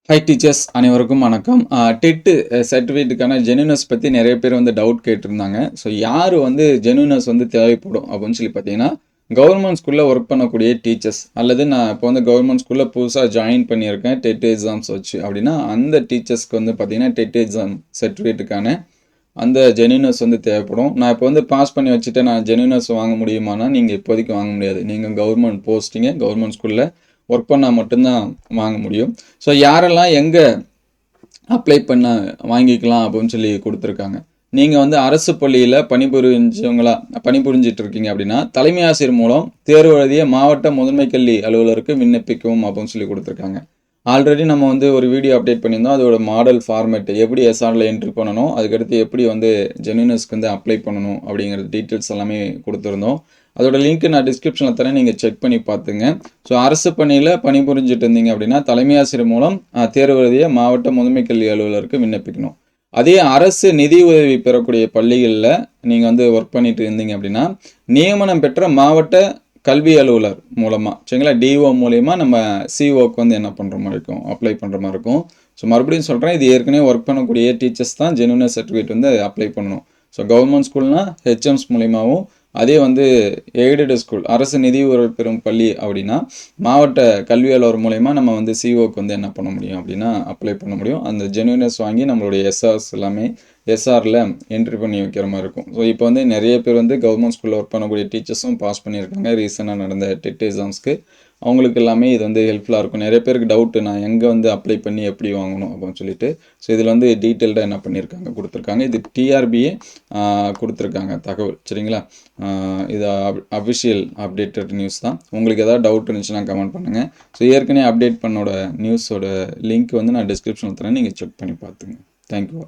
High teachers அனைவருக்கும் வணக்கம். TET சர்டிஃபிகேட்டுக்கான ஜெனுனஸ் பற்றி நிறைய பேர் வந்து டவுட் கேட்டிருந்தாங்க. ஸோ யார் வந்து ஜெனுனஸ் வந்து தேவைப்படும் அப்படின்னு சொல்லி பார்த்தீங்கன்னா, கவர்மெண்ட் ஸ்கூலில் ஒர்க் பண்ணக்கூடிய டீச்சர்ஸ் அல்லது நான் இப்போ வந்து கவர்மெண்ட் ஸ்கூலில் புதுசாக ஜாயின் பண்ணியிருக்கேன் டெட் எக்ஸாம்ஸ் வச்சு அப்படின்னா அந்த டீச்சர்ஸ்க்கு வந்து பார்த்தீங்கன்னா டெட் எக்ஸாம் சர்டிஃபிகேட்டுக்கான அந்த ஜெனுனஸ் வந்து தேவைப்படும். நான் இப்போ வந்து பாஸ் பண்ணி வச்சுட்டு நான் ஜெனுனஸ் வாங்க முடியுமானா நீங்கள் இப்போதைக்கு வாங்க முடியாது. நீங்கள் கவர்மெண்ட் போஸ்டிங்க கவர்மெண்ட் ஸ்கூலில் ஒர்க் பண்ணால் மட்டும்தான் வாங்க முடியும். ஸோ யாரெல்லாம் எங்கே அப்ளை பண்ண வாங்கிக்கலாம் அப்படின்னு சொல்லி கொடுத்துருக்காங்க. நீங்கள் வந்து அரசு பள்ளியில் பணிபுரிஞ்சிட்டு இருக்கீங்க அப்படின்னா தலைமை ஆசிரியர் மூலம் தேர்வு எழுதிய மாவட்ட முதன்மை கல்வி அலுவலருக்கு விண்ணப்பிக்கவும் அப்படின்னு சொல்லி கொடுத்துருக்காங்க. ஆல்ரெடி நம்ம வந்து ஒரு வீடியோ அப்டேட் பண்ணியிருந்தோம். அதோட மாடல் ஃபார்மேட் எப்படி எஸ்ஆரில் என்ட்ரி பண்ணணும், அதுக்கடுத்து எப்படி வந்து ஜெனுனஸ்க்கு வந்து அப்ளை பண்ணணும் அப்படிங்கிற டீட்டெயில்ஸ் எல்லாமே கொடுத்துருந்தோம். அதோட லிங்க் நான் டிஸ்கிரிப்ஷனில் தரேன், நீங்கள் செக் பண்ணி பார்த்துங்க. ஸோ அரசு பணியில் பணிபுரிஞ்சிட்டு இருந்தீங்க அப்படின்னா தலைமை ஆசிரியர் மூலம் தேர்வு எழுதிய மாவட்ட முதன்மை கல்வி அலுவலருக்கு விண்ணப்பிக்கணும். அதே அரசு நிதி உதவி பெறக்கூடிய பள்ளிகளில் நீங்கள் வந்து ஒர்க் பண்ணிட்டு இருந்தீங்க அப்படின்னா நியமனம் பெற்ற மாவட்ட கல்வி அலுவலர் மூலமாக சரிங்களா, டிஓ மூலயமா நம்ம சிஓக்கு வந்து என்ன பண்ணுற மாதிரி இருக்கும், அப்ளை பண்ணுற மாதிரி இருக்கும். ஸோ மறுபடியும் சொல்கிறேன், இது ஏற்கனவே ஒர்க் பண்ணக்கூடிய டீச்சர்ஸ் தான் ஜெனுனஸ் சர்டிஃபிகேட் வந்து அப்ளை பண்ணணும். ஸோ கவர்மெண்ட் ஸ்கூல்னால் ஹெச்எம்ஸ் மூலியமாகவும், அதே வந்து எய்டடு ஸ்கூல் அரசு நிதி உதவி பெறும் பள்ளி அப்படின்னா மாவட்ட கல்வி அலுவலர் மூலயமா நம்ம வந்து சிஓக்கு வந்து என்ன பண்ண முடியும் அப்படின்னா அப்ளை பண்ண முடியும். அந்த ஜெனுனஸ் வாங்கி நம்மளுடைய எஸ்ஆர்ஸ் எல்லாமே எஸ்ஆரில் என்ட்ரி பண்ணி வைக்கிற மாதிரி இருக்கும். ஸோ இப்போ வந்து நிறைய பேர் வந்து கவர்மெண்ட் ஸ்கூலில் ஒர்க் பண்ணக்கூடிய டீச்சர்ஸும் பாஸ் பண்ணியிருக்காங்க ரீசெண்டாக நடந்த டெட் எக்ஸாம்ஸ்க்கு. அவங்களுக்கு எல்லாமே இது வந்து ஹெல்ப்ஃபுல்லாக இருக்கும். நிறைய பேருக்கு டவுட்டு, நான் எங்கே வந்து அப்ளை பண்ணி எப்படி வாங்கணும் அப்படின்னு சொல்லிட்டு. ஸோ இதில் வந்து டீட்டெயில்டாக என்ன பண்ணியிருக்காங்க கொடுத்துருக்காங்க. இது டிஆர்பியே கொடுத்துருக்காங்க தகவல் சரிங்களா. இது அஃபிஷியல் அப்டேட்டட் நியூஸ் தான். உங்களுக்கு ஏதாவது டவுட் இருந்துச்சுன்னா கமெண்ட் பண்ணுங்கள். ஸோ ஏற்கனவே அப்டேட் பண்ணோட நியூஸோட லிங்க் வந்து நான் டிஸ்கிரிப்ஷனில் தரேன், நீங்கள் செக் பண்ணி பார்த்துங்க. தேங்க்யூ.